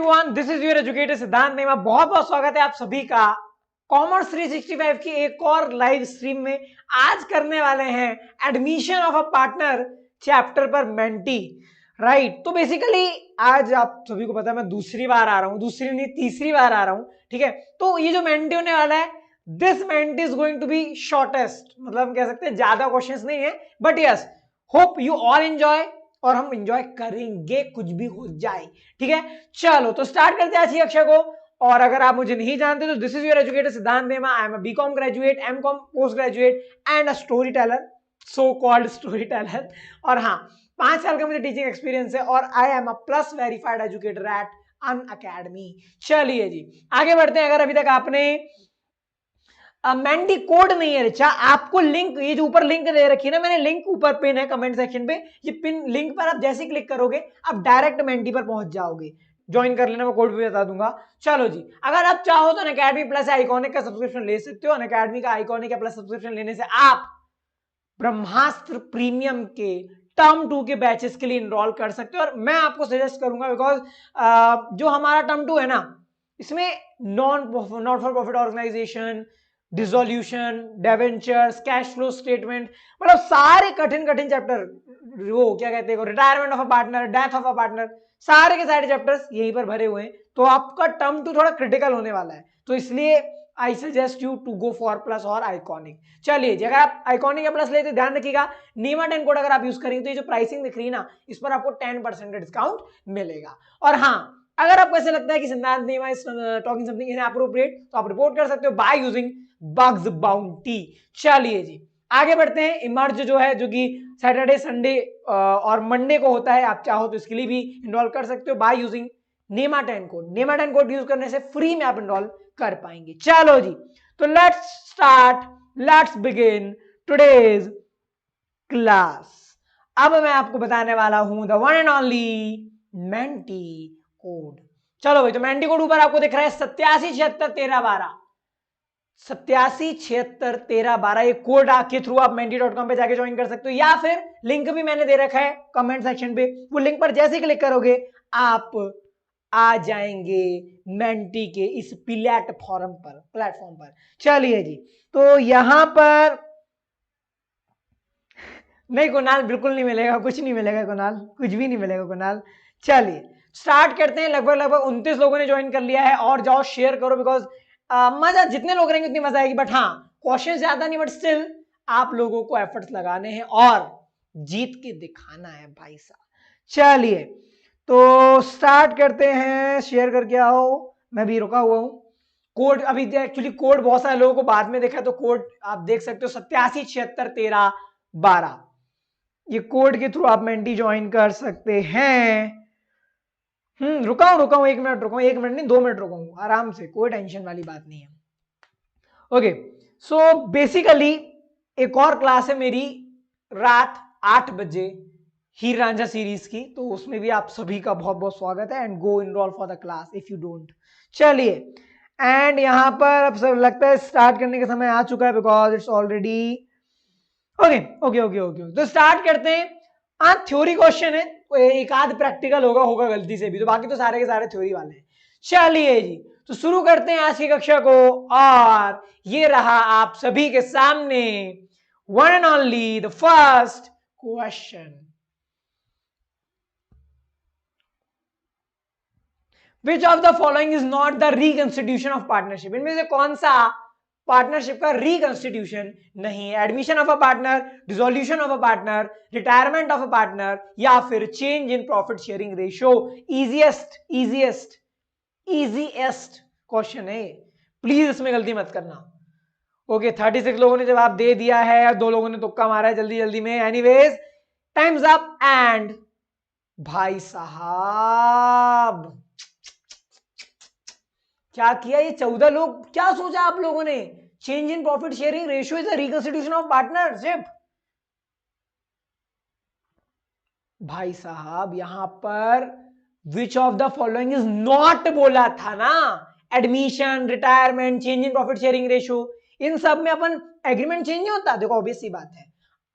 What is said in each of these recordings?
Everyone, this is your educator Siddhant नेमा। बहुत बहुत स्वागत है आप सभी का कॉमर्स 365 की एक और लाइव स्ट्रीम में। आज करने वाले हैं admission of a partner chapter पर मेंटी, राइट। तो बेसिकली आज आप सभी को पता है मैं दूसरी बार आ रहा हूं, दूसरी नहीं तीसरी बार आ रहा हूं, ठीक है। तो ये जो मेंटी होने वाला है, this Menti is going to be shortest, मतलब हम कह सकते हैं ज्यादा क्वेश्चंस नहीं है, but yes hope you all enjoy और हम एंजॉय करेंगे कुछ भी हो जाए, ठीक है। चलो तो स्टार्ट करते हैं आज की कक्षा को। और अगर आप मुझे नहीं जानते तो this is your educator Siddhant Nema. I am a B Com graduate, M Com post graduate and a storyteller, so called storyteller. और हाँ, 5 साल का मुझे टीचिंग एक्सपीरियंस है और आई am a plus verified educator eight Unacademy. चलिए जी आगे बढ़ते हैं। अगर अभी तक आपने मेंटी कोड नहीं है रिचा, आपको लिंक, ये जो ऊपर लिंक दे रखी है ना, मैंने लिंक ऊपर पिन है कमेंट सेक्शन पे, ये पिन लिंक पर आप जैसे क्लिक करोगे आप डायरेक्ट मेंटी पर पहुंच जाओगे। ज्वाइन कर लेना, मैं कोड भी बता दूंगा। चलो जी, अगर आप चाहो तो अनअकैडमी प्लस आइकॉनिक का सब्सक्रिप्शन ले सकते हो। अनअकैडमी का आइकॉनिक का प्लस सब्सक्रिप्शन लेने से आप ब्रह्मास्त्र प्रीमियम के टर्म 2 के बैचेस के लिए इनरोल कर सकते हो। और मैं आपको सजेस्ट करूंगा बिकॉज जो हमारा टर्म 2 है ना, इसमें not for profit organisation, dissolution, debentures, cash flow statement, मतलब सारे कठिन कठिन चैप्टर, वो क्या कहते हैं, retirement of a partner, death of a partner, सारे के सारे चैप्टर्स यहीं पर भरे हुए हैं। तो आपका टर्म 2 थोड़ा क्रिटिकल होने वाला है, तो इसलिए I suggest you to go for plus और आइकॉनिक। चलिए जी, अगर आप आइकॉनिक या प्लस लेते ध्यान रखिएगा, नीमा 10 कोड अगर आप यूज करेंगे तो ये जो प्राइसिंग दिख रही है ना, इस पर आपको 10% का डिस्काउंट मिलेगा। और हाँ, अगर आपको ऐसा लगता है कि सिद्धांत नीमा इज टॉकिंग समथिंग इनएप्रोप्रिएट, तो आप रिपोर्ट कर सकते हो बाय यूजिंग बग्स बाउंटी। चलिए जी आगे बढ़ते हैं। इमर्ज जो है, जो कि सैटरडे, संडे और मंडे को होता है, आप चाहो तो इसके लिए भी इनरोल कर सकते हो बाय यूजिंग नेमा 10 कोड। नेमा 10 कोड यूज करने से फ्री में आप इनरोल कर पाएंगे। चलो जी, तो let's start, let's begin today's class. अब मैं आपको बताने वाला हूं the one and only Menti code. चलो भाई, तो मेंटी कोड ऊपर आपको दिख रहा है 87761312, 87761312। ये कोड के थ्रू आप menti.com पे जाके ज्वाइन कर सकते हो, या फिर लिंक भी मैंने दे रखा है कमेंट सेक्शन पे, वो लिंक पर जैसे क्लिक करोगे आप आ जाएंगे मेंटी के इस प्लेटफॉर्म पर। चलिए जी, तो यहां पर नहीं कुणाल, बिल्कुल नहीं मिलेगा, कुछ नहीं मिलेगा कुणाल, कुछ भी नहीं मिलेगा कुणाल। चलिए स्टार्ट करते हैं। लगभग 29 लोगों ने ज्वाइन कर लिया है, और जाओ शेयर करो, बिकॉज मजा जितने लोग रहेंगे उतनी मजा आएगी। बट हाँ, क्वेश्चन ज्यादा नहीं, बट स्टिल आप लोगों को एफर्ट्स लगाने हैं और जीत के दिखाना है भाई साहब। चलिए तो स्टार्ट करते हैं, शेयर करके आओ, मैं भी रुका हुआ हूं। कोड अभी एक्चुअली कोड बहुत सारे लोगों को बाद में देखा, तो कोड आप देख सकते हो 87761312, ये कोड के थ्रू आप मेंटी ज्वाइन कर सकते हैं। रुका हूं 1 मिनट रुका हूं, 1 मिनट नहीं 2 मिनट रुका हूं, आराम से, कोई टेंशन वाली बात नहीं है। ओके, सो बेसिकली एक और क्लास है मेरी रात 8 बजे, हीर रांझा सीरीज की, तो उसमें भी आप सभी का बहुत बहुत स्वागत है and go enrol for the class if you don't. चलिए, एंड यहां पर अब सब लगता है स्टार्ट करने का समय आ चुका है, बिकॉज इट्स ऑलरेडी ओके। तो स्टार्ट करते हैं। हाँ, थ्योरी क्वेश्चन है, एक आध प्रैक्टिकल होगा गलती से भी, तो बाकी तो सारे के सारे थ्योरी वाले हैं। चलिए जी, तो शुरू करते हैं आज की कक्षा को, और ये रहा आप सभी के सामने one and only the first question. Which of the following is not the reconstitution of partnership? इनमें से कौन सा पार्टनरशिप का रिकंस्टिट्यूशन नहीं है? Admission of a partner, dissolution of a partner, retirement of a partner, या फिर change in profit sharing ratio. Easiest question है, प्लीज इसमें गलती मत करना। ओके, 36 लोगों ने जवाब दे दिया है और 2 लोगों ने तुक्का मारा है जल्दी जल्दी में। Anyways, times up. एंड भाई साहब क्या किया ये 14 लोग, क्या सोचा आप लोगों ने? Change in profit sharing ratio is the reconstitution of partnership. भाई साहब यहां पर which of the following is not बोला था ना, admission, retirement, change in profit sharing ratio, इन सब में अपन एग्रीमेंट चेंज नहीं होता। देखो ऑब्वियस सी बात है,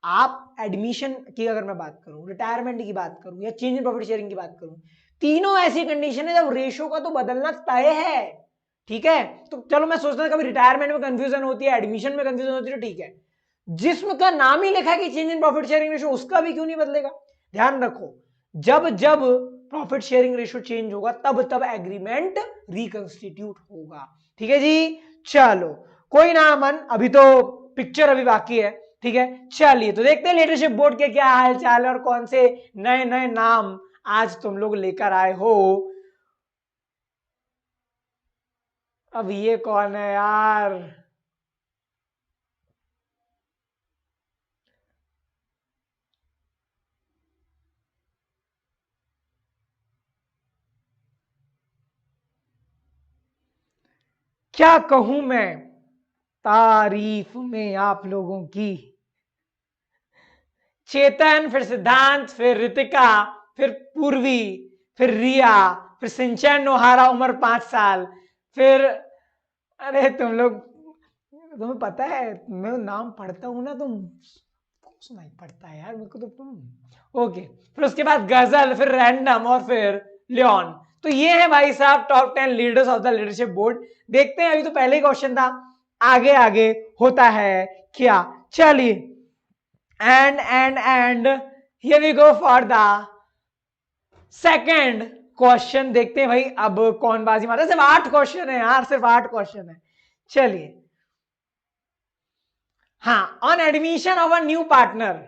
आप एडमिशन की अगर मैं बात करूं, रिटायरमेंट की बात करूं, या चेंज इन प्रॉफिट शेयरिंग की बात करूं, तीनों ऐसी कंडीशन है जब रेशो का तो बदलना तय है, ठीक है। तो चलो मैं सोचता हूं कभी रिटायरमेंट में कंफ्यूजन होती है, एडमिशन में कंफ्यूजन होती है, तो ठीक है, जिसम का नाम ही लिखा है कि change in profit sharing ratio, उसका भी क्यों नहीं बदलेगा। ध्यान रखो, जब जब प्रॉफिट शेयरिंग रेशो चेंज होगा तब तब एग्रीमेंट रिकंस्टिट्यूट होगा, ठीक है जी। चलो कोई ना अमन, अभी तो पिक्चर अभी बाकी है, ठीक है। चलिए तो देखते हैं लीडरशिप बोर्ड के क्या हाल चाल है और कौन से नए नए नाम आज तुम लोग लेकर आए हो। अब ये कौन है यार, क्या कहूं मैं तारीफ में आप लोगों की। चेतन, फिर सिद्धांत, फिर रितिका, फिर पूर्वी, फिर रिया, फिर सिंचन नोहारा उम्र 5 साल, फिर अरे तुम लोग, तुम्हें पता है मैं नाम पढ़ता हूं ना, तुम सुनाई पड़ता है यार मेरे को तो तुम ओके। फिर उसके बाद गजल, फिर रैंडम और फिर लियोन। तो ये है भाई साहब top 10 leaders of the leadership board. देखते हैं, अभी तो पहले ही क्वेश्चन था, आगे आगे होता है क्या। चलिए and here we go for the second question. देखते हैं भाई अब कौन बाजी मारता है। सिर्फ 8 क्वेश्चन है यार, सिर्फ 8 क्वेश्चन है। चलिए हाँ, on admission of a new partner,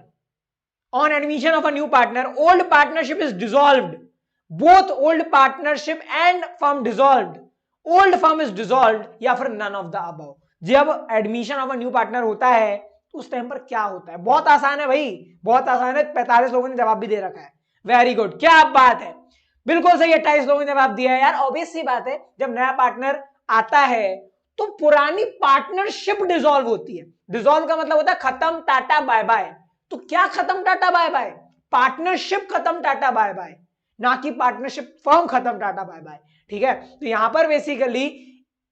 on admission of a new partner, old partnership is dissolved, both old partnership and firm dissolved, old firm is dissolved, या फिर none of the above। जब admission of a new partner होता है तो उस time पर क्या होता है। बहुत आसान है भाई, बहुत आसान है। 45 लोगों ने जवाब भी दे रखा है, वेरी गुड, क्या बात है, बिल्कुल सही। 28 लोगों ने जवाब दिया है यार। ऑब्वियस सी बात है, जब नया पार्टनर आता है तो पुरानी पार्टनरशिप डिसॉल्व होती है। डिसॉल्व का मतलब होता है खत्म, टाटा बाय बाय। तो क्या खत्म टाटा बाय बाय, पार्टनरशिप खत्म टाटा बाय बाय, ना कि पार्टनरशिप फर्म खत्म टाटा बाय बाय, ठीक है। तो यहां पर बेसिकली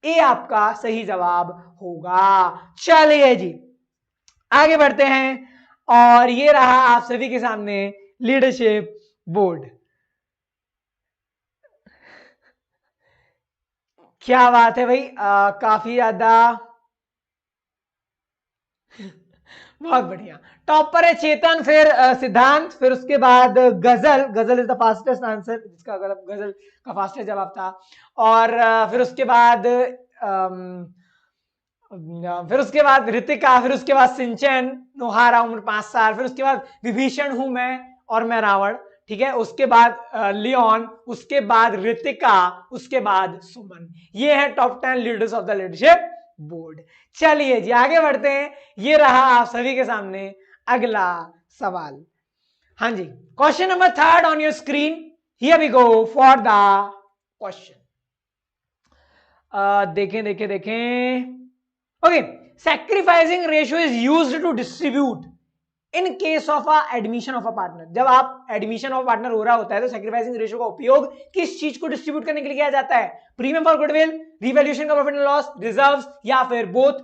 ए आपका सही जवाब होगा। चलिए जी आगे बढ़ते हैं, और ये रहा आप सभी के सामने लीडरशिप बोर्ड। क्या बात है भाई, काफी ज्यादा बहुत बढ़िया। टॉप पर है चेतन, फिर सिद्धांत, फिर उसके बाद गजल। गजल इज द फास्टेस्ट आंसर, जिसका गजल का फास्टेस्ट जवाब था। और फिर उसके बाद ऋतिका, फिर उसके बाद सिंचन नोहारा उम्र 5 साल, फिर उसके बाद विभीषण हूं मैं और मैं रावण, ठीक है। उसके बाद लियोन, उसके बाद ऋतिका, उसके बाद सुमन। ये है top 10 leaders of the leadership board. चलिए जी आगे बढ़ते हैं, ये रहा आप सभी के सामने अगला सवाल। हाँ जी, question number 3 on your screen, here we go for the question. देखें okay. Sacrificing ratio is used to distribute in case of a admission of a partner. जब आप एडमिशन ऑफ पार्टनर हो रहा होता है तो सैक्रिफाइसिंग रेशियो का उपयोग किस चीज को डिस्ट्रीब्यूट करने के लिए किया जाता है। प्रीमियम फॉर गुडविल, रिवैल्यूएशन का प्रॉफिट एंड लॉस, रिजर्व्स, या फिर both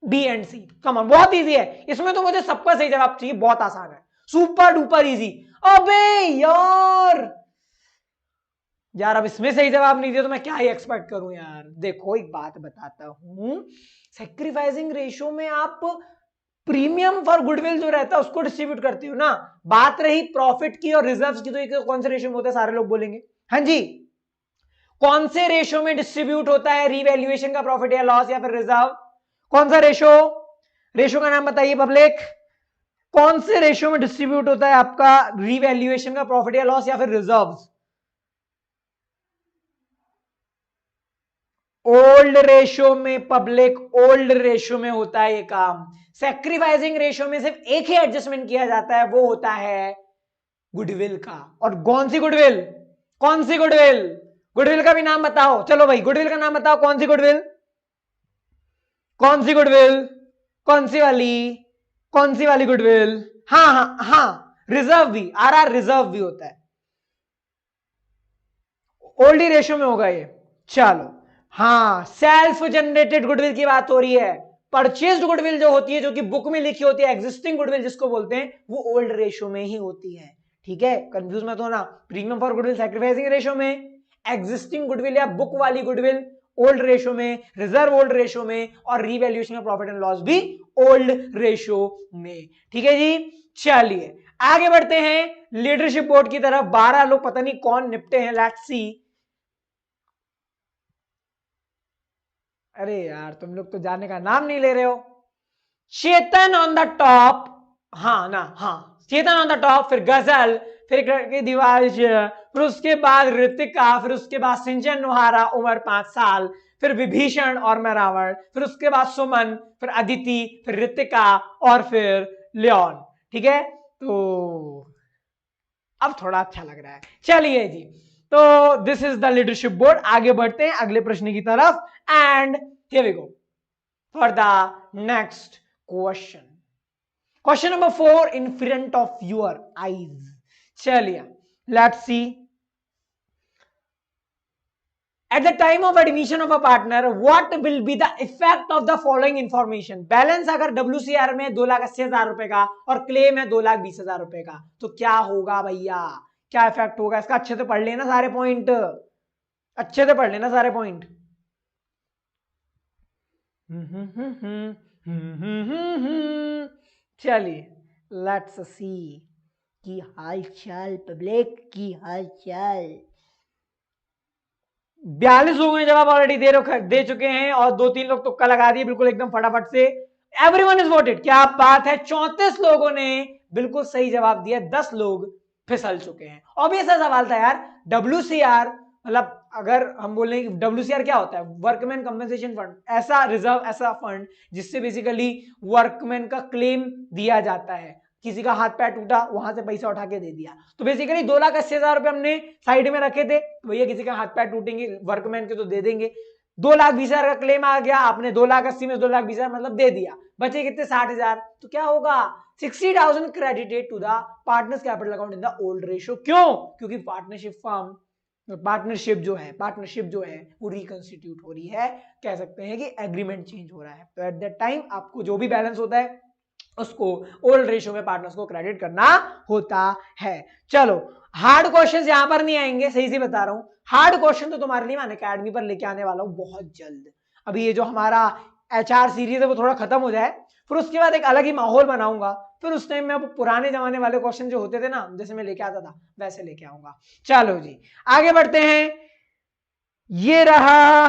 B and C. Come on, बहुत इजी है, इसमें तो मुझे सबका सही जवाब चाहिए, बहुत आसान है, सुपर डुपर इजी। अबे यार यार अब इसमें सही जवाब नहीं दिया तो मैं क्या ही एक्सपेक्ट करूं यार। देखो एक बात बताता हूं, सैक्रिफाइसिंग रेशियो में आप प्रीमियम फॉर गुडविल जो रहता है उसको डिस्ट्रीब्यूट करती हो ना। बात रही प्रॉफिट की और रिजर्व्स की, तो एक कौन से रेशियो में होता है, सारे लोग बोलेंगे हाँ जी, कौन से रेशियो में डिस्ट्रीब्यूट होता है रिवैल्यूएशन का प्रॉफिट या लॉस या फिर रिजर्व, कौन सा रेशियो, रेशियो का नाम बताइए पब्लिक। कौन से रेशियो में डिस्ट्रीब्यूट होता है आपका रिवैल्यूएशन का प्रॉफिट या लॉस या फिर रिजर्व्स। ओल्ड रेशियो में पब्लिक, ओल्ड रेशियो में होता है ये काम। सैक्रिफाइसिंग रेशियो में सिर्फ एक ही एडजस्टमेंट किया जाता है, वो होता है गुडविल का। और कौन सी गुडविल, कौन सी गुडविल, गुडविल का भी नाम बताओ। चलो भाई गुडविल का नाम बताओ, कौन सी गुडविल, कौन सी गुडविल, कौन सी वाली, कौन सी वाली गुडविल। हाँ हाँ हाँ, रिजर्व भी, आर रिजर्व भी होता है, ओल्ड ही रेशियो में होगा ये। चलो हाँ, सेल्फ जनरेटेड गुडविल की बात हो रही है। परचेज्ड गुडविल जो होती है, जो कि बुक में लिखी होती है, एग्जिस्टिंग गुडविल जिसको बोलते हैं, वो ओल्ड रेशियो में ही होती है, ठीक है, कंफ्यूज मत होना। Premium for goodwill sacrificing ratio में, एग्जिस्टिंग गुडविल या बुक वाली गुडविल ओल्ड रेशियो में, रिजर्व ओल्ड रेशियो में, और revaluation of profit and loss भी ओल्ड रेशियो में। ठीक है जी, चलिए आगे बढ़ते हैं लीडरशिप बोर्ड की तरफ। 12 लोग पता नहीं कौन निपटे हैं, लेट्स सी। अरे यार तुम लोग तो जाने का नाम नहीं ले रहे हो। चेतन ऑन द टॉप, हाँ ना, हाँ चेतन ऑन द टॉप, फिर गजल, फिर दिवाज, फिर उसके बाद ऋतिका, फिर उसके बाद सिंचन नुहारा उम्र 5 साल, फिर विभीषण और मैं रावण, फिर उसके बाद सुमन, फिर अदिति, फिर ऋतिका और फिर लियोन। ठीक है, तो अब थोड़ा अच्छा लग रहा है। चलिए जी, तो this is the leadership board. आगे बढ़ते हैं अगले प्रश्न की तरफ and here we go for the next question. Question number 4 in front of your eyes. चलिए let's see. At the time of admission of a partner, what will be the effect of the following information? Balance अगर WCR में 2,80,000 रुपए का और claim है 2,20,000 रुपए का, तो क्या होगा भैया, क्या इफेक्ट होगा इसका? अच्छे से पढ़ लेना सारे पॉइंट, अच्छे से पढ़ लेना सारे पॉइंट। चलिए लेट्स सी की हाल चाल, पब्लिक की हाल चाल। 42 लोगों ने जवाब ऑलरेडी दे चुके हैं और 2-3 लोग तुक्का लगा दिए बिल्कुल एकदम फटाफट से। एवरीवन इज वोटेड, क्या बात है। 34 लोगों ने बिल्कुल सही जवाब दिया, 10 लोग फिसल चुके हैं। ऑब्वियस सा सवाल था यार, WCR मतलब अगर हम बोले WCR क्या होता है, वर्कमैन कंपनसेशन फंड, ऐसा रिजर्व, ऐसा फंड जिससे बेसिकली वर्कमैन का क्लेम दिया जाता है। किसी का हाथ पैर टूटा, वहां से पैसा उठा के दे दिया, तो बेसिकली 2,80,000 रुपए हमने साइड में रखे थे, तो भैया किसी का हाथ पैर टूटेंगे वर्कमैन के तो दे देंगे। 2,20,000 का क्लेम आ गया, आपने 2,80,000 में 2,20,000 मतलब दे दिया, बचे कितने 60,000, तो क्या होगा 60,000 credited to the partner's capital account in the old ratio. क्यों? क्योंकि पार्टनरशिप जो है वो रिकंस्टिट्यूट हो रही है, कह सकते हैं कि एग्रीमेंट चेंज हो रहा है। तो एट दैट टाइम आपको जो भी बैलेंस होता है उसको ओल्ड रेशियो में पार्टनर्स को क्रेडिट करना होता है। चलो हार्ड क्वेश्चंस यहां पर नहीं आएंगे, सही से बता रहा हूं। हार्ड क्वेश्चन तो तुम्हारे लिए मैं अकेडमी पर लेके आने वाला हूं बहुत जल्द। अभी ये जो हमारा HR सीरीज है वो थोड़ा खत्म हो जाए, फिर उसके बाद एक अलग ही माहौल बनाऊंगा, फिर उस टाइम में पुराने जमाने वाले क्वेश्चन जो होते थे ना, जैसे मैं लेके आता था वैसे लेके आऊंगा। चलो जी आगे बढ़ते हैं। ये रहा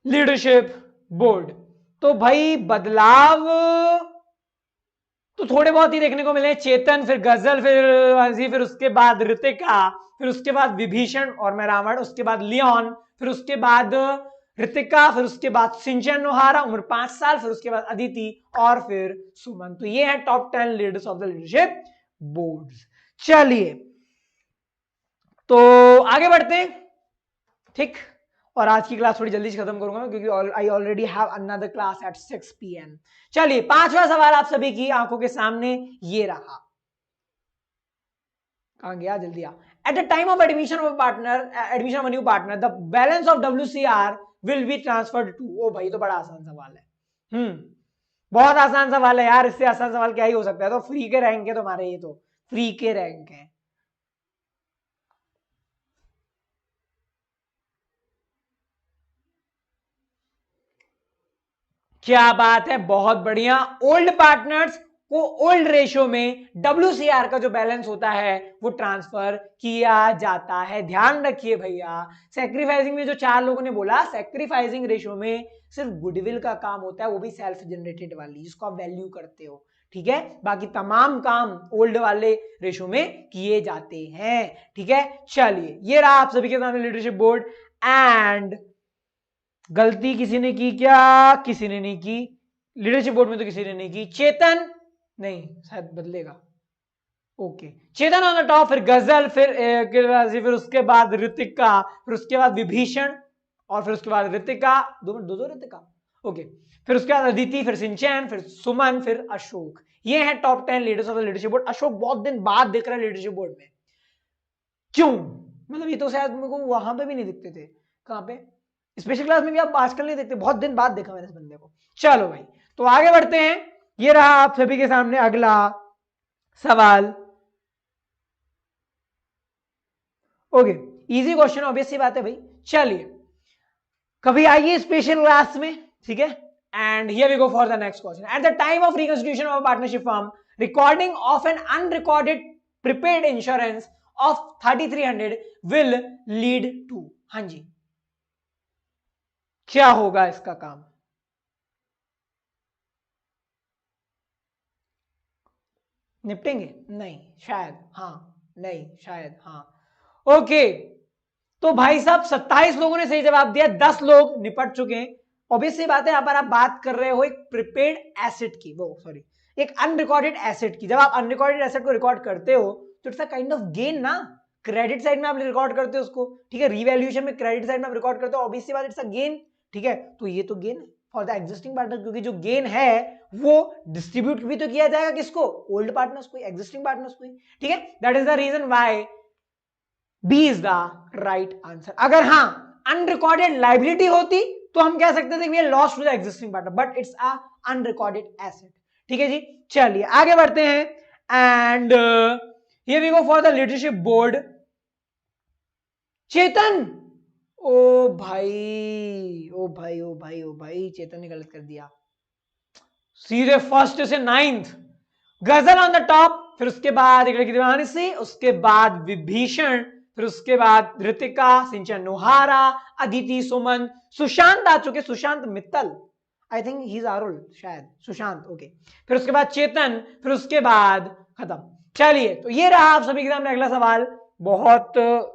लीडरशिप बोर्ड। तो भाई बदलाव तो थोड़े बहुत ही देखने को मिले। चेतन, फिर गजल, फिर उसके बाद ऋतिका, फिर उसके बाद विभीषण और मैं रावण, उसके बाद लियोन, फिर उसके बाद ऋतिका, फिर उसके बाद सिंचन नुहारा उम्र 5 साल, फिर उसके बाद अदिति और फिर सुमन। तो ये है top 10 leaders of the leadership boards. चलिए तो आगे बढ़ते हैं, ठीक। और आज की क्लास थोड़ी जल्दी से खत्म करूंगा मैं, क्योंकि I already have another class at 6 PM। चलिए 5वां सवाल आप सभी की आंखों के सामने ये रहा। कहां गया, जल्दी आ। At the time of admission of admission of new partner, the balance of WCR will be transferred to. ओ भाई तो बड़ा आसान सवाल है। बहुत आसान सवाल है यार, इससे आसान सवाल क्या ही हो सकता है। तो फ्री के रैंक है तुम्हारे, ये तो फ्री के रैंक है। क्या बात है, बहुत बढ़िया। ओल्ड पार्टनर्स को ओल्ड रेशियो में WCR का जो बैलेंस होता है वो ट्रांसफर किया जाता है। ध्यान रखिए भैया, सैक्रिफाइसिंग में जो 4 लोगों ने बोला, सैक्रिफाइसिंग रेशियो में सिर्फ गुडविल का काम होता है, वो भी सेल्फ जनरेटेड वाली जिसको आप वैल्यू करते हो, ठीक है। बाकी तमाम काम ओल्ड वाले रेशियो में किए जाते हैं, ठीक है। चलिए ये रहा आप सभी के सामने लीडरशिप बोर्ड। एंड गलती किसी ने की क्या? किसी ने नहीं की। लीडरशिप बोर्ड में तो किसी ने नहीं की। चेतन नहीं, शायद बदलेगा। Okay, Chetan on the top, फिर गजल, फिर उसके बाद ऋतिका, फिर उसके बाद विभीषण और फिर उसके बाद ऋतिका, दो ऋतिका, ओके। फिर उसके बाद अदिति, फिर सिंचन, फिर सुमन, फिर अशोक। ये है top 10 leaders of the leadership board. Ashok बहुत दिन बाद दिख रहा है लीडरशिप बोर्ड में, क्यों? मतलब ये तो शायद मेरे को वहां पे भी नहीं दिखते थे। कहां पे? स्पेशल क्लास में भी आप आजकल नहीं देखते, बहुत दिन बाद देखा मैंने इस बंदे को। चलो भाई तो आगे बढ़ते हैं। ये रहा आप सभी के सामने अगला सवाल। ओके, इजी क्वेश्चन, ऑब्वियस सी बात है भाई। चलिए कभी आइए स्पेशल क्लास में, ठीक है। And here we go for the next question. At the time of reconstitution of partnership firm, recording of an unrecorded prepaid insurance of 3300 will lead to. हाँ जी, क्या होगा इसका काम? निपटेंगे? नहीं शायद, हाँ नहीं शायद, हाँ। ओके, तो भाई साहब 27 लोगों ने सही जवाब दिया, 10 लोग निपट चुके हैं। ऑब्वियसली बात है, यहाँ पर आप बात कर रहे हो एक प्रीपेड एसेट की, वो सॉरी एक अनरिकॉर्डेड एसेट की। जब आप अनरिकॉर्डेड एसेट को रिकॉर्ड करते हो तो it's a kind of gain ना, क्रेडिट साइड में आप रिकॉर्ड करते हो उसको, ठीक है। रिवैल्यूएशन में क्रेडिट साइड में आप रिकॉर्ड करते हो, ऑब्वियसली बात इट्स अ गेन, ठीक है। तो ये तो गेन है फॉर द एग्जिस्टिंग पार्टनर, क्योंकि जो गेन है वो डिस्ट्रीब्यूट भी तो किया जाएगा किसको? ओल्ड पार्टनर्स को, एग्जिस्टिंग पार्टनर्स को, ठीक है। That is the reason why B is the right answer. अगर हाँ अनरिकॉर्डेड लाइबिलिटी होती तो हम कह सकते थे loss to the existing partner, but it's a unrecorded asset, ठीक है जी। चलिए आगे बढ़ते हैं। And here we go for the leadership board. Chetan, ओ भाई ओ भाई ओ भाई ओ भाई, चेतन ने गलत कर दिया। सीधे फर्स्ट से 9th, गजल ऑन द टॉप, फिर उसके बाद एक लड़की दीवानी सी, उसके बाद विभीषण, फिर उसके बाद ऋतिका, सिंचन नोहारा, अदिति, सुमन, सुशांत आ चुके, Sushant Mittal, I think he is Arul शायद, सुशांत, ओके। फिर उसके बाद चेतन, फिर उसके बाद खत्म। चलिए तो ये रहा आप सभी के सामने अगला सवाल, बहुत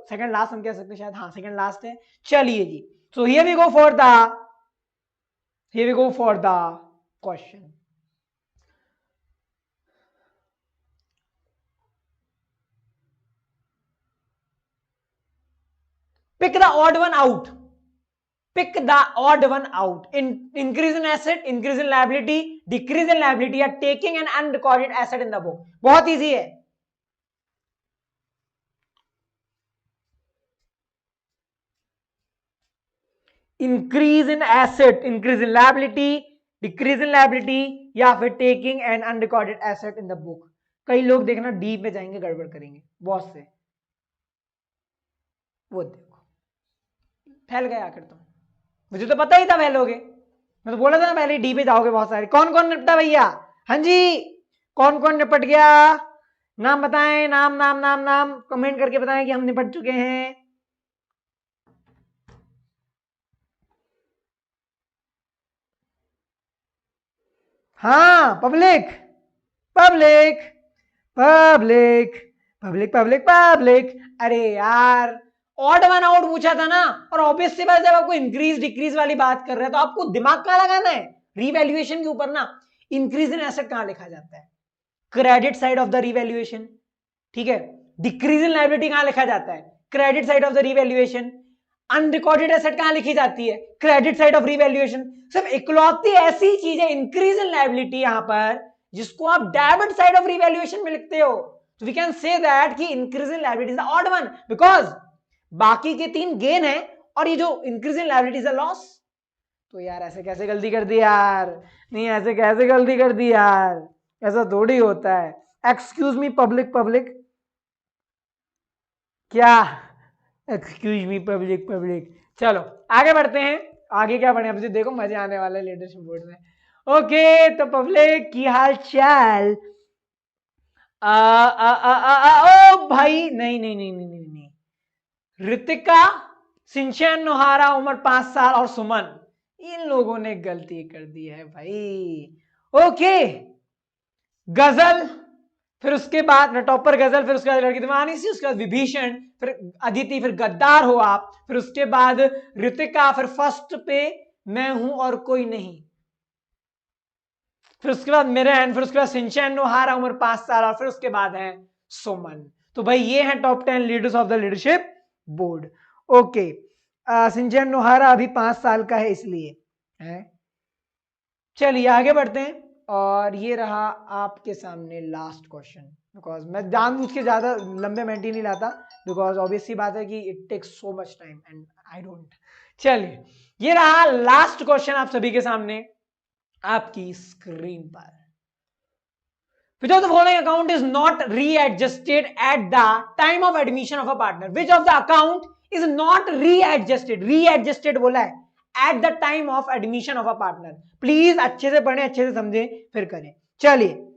सेकंड लास्ट हम कह सकते हैं शायद, हाँ सेकंड लास्ट है। चलिए जी, so here we go for the question. Pick the odd one out. Pick the odd one out. Increase in asset, increase in liability, decrease in liability, या taking an unrecorded asset in the book. बहुत easy है। Increase in asset, increase in liability, decrease in liability, या फिर taking an unrecorded asset in the book। कई लोग देखना D पे जाएंगे, गड़बड़ करेंगे बहुत से, वो देखो फैल गए आखिर। तो मुझे तो पता ही था फैलोगे, मैं तो बोला था ना पहले डी पे जाओगे बहुत सारे। कौन कौन निपटा भैया? हाँ जी, कौन कौन निपट गया? नाम बताएं, नाम नाम नाम नाम कमेंट करके बताएं कि हम निपट चुके हैं। हाँ public public public public public public. अरे यार ऑड वन आउट पूछा था ना, और ऑब्वियस सी बात जब आपको इंक्रीज डिक्रीज वाली बात कर रहे हैं तो आपको दिमाग कहां लगाना है? रिवैल्यूएशन के ऊपर ना। इंक्रीज इन एसेट कहां लिखा जाता है? Credit side of the revaluation, ठीक है। डिक्रीज इन लायबिलिटी कहां लिखा जाता है? Credit side of the revaluation. Unrecorded asset कहां लिखी जाती है? Credit side of revaluation. सिर्फ इकलौती ऐसी चीज है इंक्रीज इन लायबिलिटी यहां पर जिसको आप डेबिट साइड ऑफ रिवैल्यूएशन में लिखते हो। तो वी कैन से दैट कि increase in liability is the odd one, because बाकी के 3 गेन है और ये जो increase in liability is the loss. तो यार ऐसे कैसे गलती कर दी यार, नहीं ऐसे कैसे गलती कर दी यार, ऐसा थोड़ी होता है। एक्सक्यूज मी पब्लिक पब्लिक, क्या एक्सक्यूज मी पब्लिक पब्लिक। चलो आगे बढ़ते हैं, आगे क्या बढ़े, अब देखो मजे आने वाले लीडरशिप बोर्ड में। ओके तो पब्लिक की हाल चाल? ओ भाई नहीं नहीं नहीं नहीं नहीं नहीं, ऋतिका, सिंचन नोहारा उम्र 5 साल और सुमन, इन लोगों ने गलती कर दी है भाई। ओके, गजल, फिर उसके बाद टॉपर गजल, फिर उसके बाद लड़की दीवानी सी, उसके बाद विभीषण, फिर अदिति, फिर गद्दार हो आप, फिर उसके बाद ऋतिका, फिर फर्स्ट पे मैं हूं और कोई नहीं, फिर उसके बाद मिरेन, फिर उसके बाद सिंचन नोहारा उम्र 5 साल और फिर उसके बाद है सुमन। तो भाई ये है top 10 leaders of the leadership board. Okay, Shinchan Nohara अभी 5 साल का है इसलिए है। चलिए आगे बढ़ते हैं, और ये रहा आपके सामने लास्ट क्वेश्चन, बिकॉज मैं जानबूझ के ज्यादा लंबे मेंटी नहीं लाता, बिकॉज ऑब्वियस सी बात है कि it takes so much time and I don't. चलिए ये रहा लास्ट क्वेश्चन आप सभी के सामने आपकी स्क्रीन पर। Which of the following account is not readjusted at the time of admission of a partner? Which of the account is not readjusted? Readjusted बोला है at the time of admission of a partner. Please अच्छे से पढ़ें, अच्छे से समझें, फिर करें. चलिए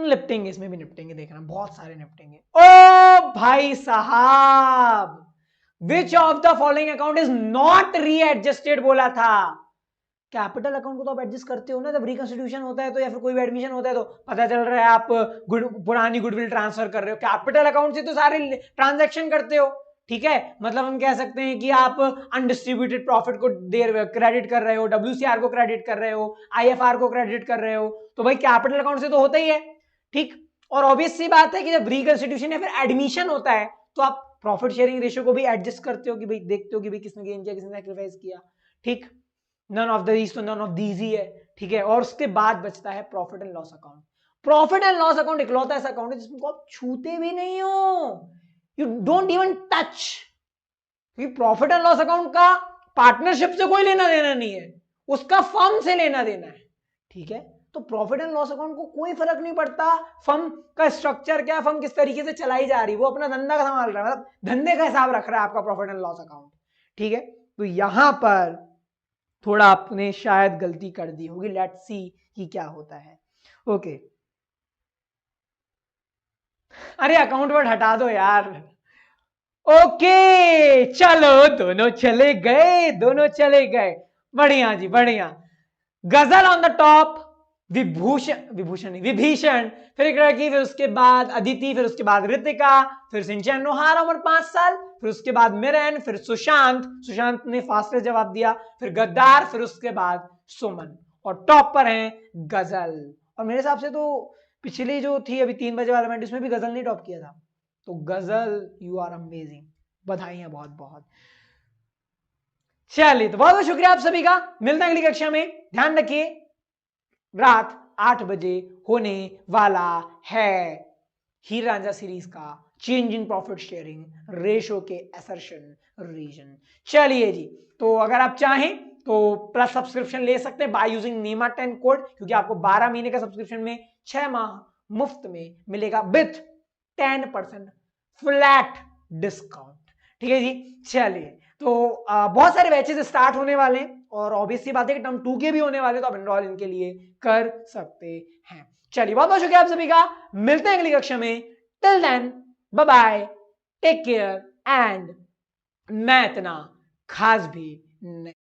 निपटेंगे, इसमें भी निपटेंगे, देखना बहुत सारे निपटेंगे. ओ भाई साहब, which of the following account is not readjusted बोला था. कैपिटल अकाउंट को तो आप एडजस्ट करते हो ना जब रिकंस्टिट्यूशन होता है तो, या फिर कोई भी एडमिशन होता है तो पता चल रहा है आप पुरानी गुडविल ट्रांसफर कर रहे हो. कैपिटल अकाउंट से तो सारे ट्रांजैक्शन करते हो, ठीक है. मतलब हम कह सकते हैं कि आप अनडिस्ट्रीब्यूटेड प्रॉफिट को क्रेडिट कर रहे हो, WCR को क्रेडिट कर रहे हो, IFR को क्रेडिट कर रहे हो, तो भाई कैपिटल अकाउंट से तो होता ही है, ठीक. और ऑब्वियस सी बात है कि जब रिकंस्टिट्यूशन या फिर एडमिशन होता है तो आप प्रॉफिट शेयरिंग रेशियो को भी एडजस्ट करते हो कि भाई देखते हो कि भाई किसने गेन किया, किसने सैक्रिफाइस किया, ठीक. नन ऑफ दीज तो नन ऑफ दीज ही है, ठीक है. और उसके बाद बचता है profit and loss account. Profit and loss account इकलौता ऐसा अकाउंट है जिसको आप छूते भी नहीं हो, you don't even touch. Profit and loss account का पार्टनरशिप से कोई लेना देना नहीं है, उसका फर्म से लेना देना है, ठीक है. तो प्रॉफिट एंड लॉस अकाउंट को कोई फर्क नहीं पड़ता फर्म का स्ट्रक्चर क्या है, फर्म किस तरीके से चलाई जा रही है, वो अपना धंधा का संभाल रहा है, मतलब धंधे का हिसाब रख रहा है आपका प्रॉफिट एंड लॉस अकाउंट, ठीक है. तो यहां पर थोड़ा आपने शायद गलती कर दी होगी. लेट्स सी कि क्या होता है. ओके अरे अकाउंट वर्ड हटा दो यार. ओके चलो दोनों चले गए, दोनों चले गए. बढ़िया जी बढ़िया. गजल ऑन द टॉप, विभूषण नहीं विभीषण, फिर एक लड़की, फिर उसके बाद अदिति, फिर उसके बाद ऋतिका, फिर सिंचन नोहारा उम्र 5 साल, फिर उसके बाद मिरन, फिर सुशांत ने फास्टेस्ट जवाब दिया, फिर गद्दार, फिर उसके बाद सुमन. और टॉप पर हैं गजल. और मेरे हिसाब से तो पिछली जो थी अभी 3 बजे वाला मैच उसमें भी गजल ने टॉप किया था. तो गजल यू आर अमेजिंग, बधाइयां बहुत बहुत. चलिए तो बहुत बहुत शुक्रिया आप सभी का. मिलते हैं अगली कक्षा में. ध्यान रखिए रात 8 बजे होने वाला है हीर रांझा सीरीज का change in profit sharing ratio के असर्शन रीजन. चलिए जी, तो अगर आप चाहें तो प्लस सब्सक्रिप्शन ले सकते हैं बाय यूजिंग नीमा 10 कोड, क्योंकि आपको 12 महीने का सब्सक्रिप्शन में 6 माह मुफ्त में मिलेगा विथ 10% फ्लैट डिस्काउंट, ठीक है जी. चलिए तो बहुत सारे बैचेस स्टार्ट होने वाले हैं और ऑब्वियसली बात है कि टर्म 2 के भी होने वाले, तो आप एनरोल इनके लिए कर सकते हैं. चलिए बहुत बहुत शुक्रिया आप सभी का. मिलते हैं अगली कक्षा में. Till then bye bye, take care and मैं इतना खास भी नहीं.